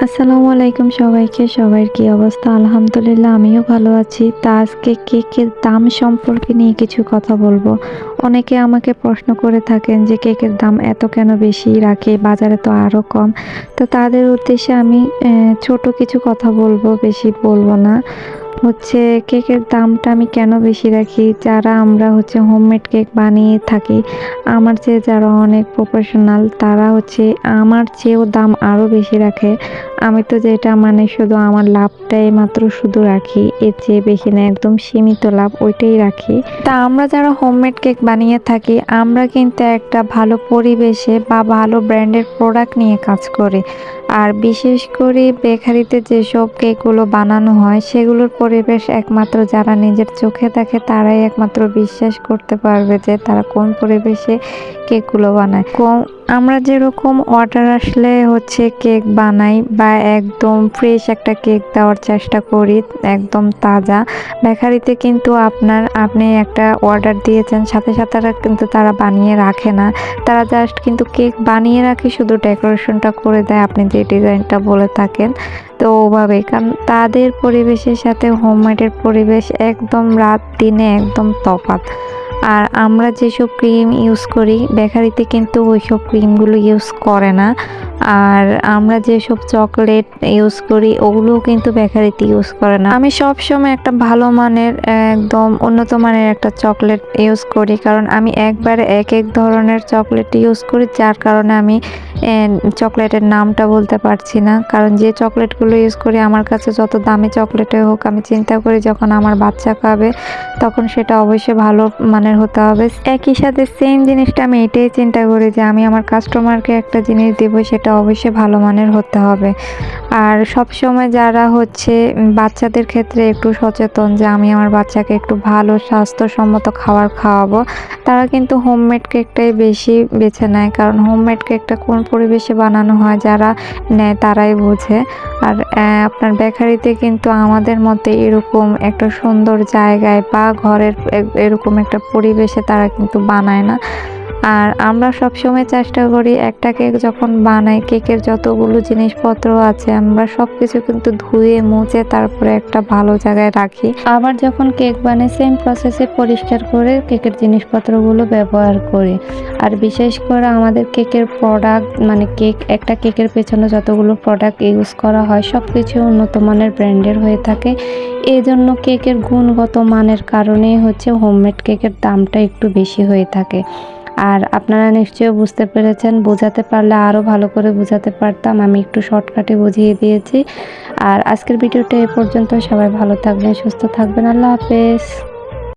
আসসালামু আলাইকুম সবাইকে। সবার কি অবস্থা? আলহামদুলিল্লাহ আমিও ভালো আছি। তা আজকে কেকের দাম সম্পর্কে নিয়ে কিছু কথা বলবো। অনেকে আমাকে প্রশ্ন করে থাকেন যে কেকের দাম এত কেন বেশি রাখে? বাজারে তো আরো কম। তো তাদের উদ্দেশ্যে আমি ছোট কিছু কথা বলবো, বেশি বলবো না। কেকের দামটা আমি কেন বেশি রাখি? যারা আমরা হোমমেড কেক বানিয়ে থাকি, আমার চেয়ে যারা অনেক প্রফেশনাল তারা আমার চেয়েও দাম আরো বেশি রাখে। আমি তো যেটা মানে শুধু আমার লাভটাই মাত্র শুধু রাখি। এর চেয়ে বেশি না, একদম সীমিত লাভ ওইটাই রাখি। তা আমরা যারা হোমমেড কেক বানিয়ে থাকি, আমরা কিন্তু একটা ভালো পরিবেশে বা ভালো ব্র্যান্ডের প্রোডাক্ট নিয়ে কাজ করি। আর বিশেষ করে বেকারিতে যেসব কেকগুলো বানানো হয় সেগুলোর পরিবেশ একমাত্র যারা নিজের চোখে দেখে তারাই একমাত্র বিশ্বাস করতে পারবে যে তারা কোন পরিবেশে কেকগুলো বানায়। আমরা যেরকম অর্ডার আসলে কেক বানাই বা একদম ফ্রেশ একটা কেক দেওয়ার চেষ্টা করি, একদম তাজা। বেকারিতে কিন্তু আপনি একটা অর্ডার দিয়েছেন, সাথে সাথে কিন্তু তারা বানিয়ে রাখে না। তারা জাস্ট কিন্তু কেক বানিয়ে রাখে, শুধু ডেকোরেশনটা করে দেয় আপনি যে ডিজাইনটা বলে থাকেন। তো ওভাবে, কারণ তাদের পরিবেশের সাথে হোমমেডের পরিবেশ একদম রাত দিনে একদম তফাৎ। আর আমরা যেসব ক্রিম ইউজ করি বেকারিতে কিন্তু ওইসব ক্রিমগুলো ইউজ করে না। আর আমরা যেসব চকলেট ইউজ করি ওগুলোও কিন্তু বেকারিতে ইউজ করে না। আমি সব সময় একটা ভালো মানের, একদম উন্নত মানের একটা চকলেট ইউজ করি, কারণ আমি একবারে এক এক ধরনের চকলেট ইউজ করি, যার কারণে আমি চকলেটের নামটা বলতে পারছি না। কারণ যে চকলেটগুলো ইউজ করি আমার কাছে যত দামি চকলেটে হোক, আমি চিন্তা করি যখন আমার বাচ্চা খাবে তখন সেটা অবশ্যই ভালো মানের হতে হবে। একই সাথে সেম জিনিসটা আমি এটাই চিন্তা করি যে আমি আমার কাস্টমারকে একটা জিনিস দেবো, সেটা অবশ্যই ভালো মানের হতে হবে। আর সব সময় যারা বাচ্চাদের ক্ষেত্রে একটু সচেতন যে আমি আমার বাচ্চাকে একটু ভালো স্বাস্থ্যসম্মত খাবার খাওয়াবো, তারা কিন্তু হোমমেড কেকটাই বেশি বেছে নেয়। কারণ হোমমেড কেকটা কোন পরিবেশে বানানো হয় যারা নেয় তারাই বোঝে। আর আপনার বেকারিতে কিন্তু আমাদের মতে এরকম একটা সুন্দর জায়গায় বা ঘরের এরকম একটা পরিবেশে তারা কিন্তু বানায় না। আর আমরা সবসময় চেষ্টা করি একটা কেক যখন বানাই, কেকের যতগুলো জিনিসপত্র আছে আমরা সবকিছু কিন্তু ধুয়ে মুছে তারপরে একটা ভালো জায়গায় রাখি। আবার যখন কেক বানাই সেম প্রসেসে পরিষ্কার করে কেকের জিনিসপত্রগুলো ব্যবহার করি। আর বিশেষ করে আমাদের কেকের প্রোডাক্ট, মানে একটা কেকের পেছনে যতগুলো প্রোডাক্ট ইউজ করা হয় সবকিছু উন্নত মানের ব্র্যান্ডের হয়ে থাকে। এই জন্য কেকের গুণগত মানের কারণেই হোমমেড কেকের দামটা একটু বেশি হয়ে থাকে। আর আপনারা নিশ্চয়ই বুঝতে পেরেছেন, বোঝাতে পারলে আরও ভালো করে বোঝাতে পারতাম, আমি একটু শর্টকাটে বুঝিয়ে দিয়েছি। আর আজকের ভিডিওটা এ পর্যন্ত। সবাই ভালো থাকবেন, সুস্থ থাকবেন। আল্লাহ হাফেজ।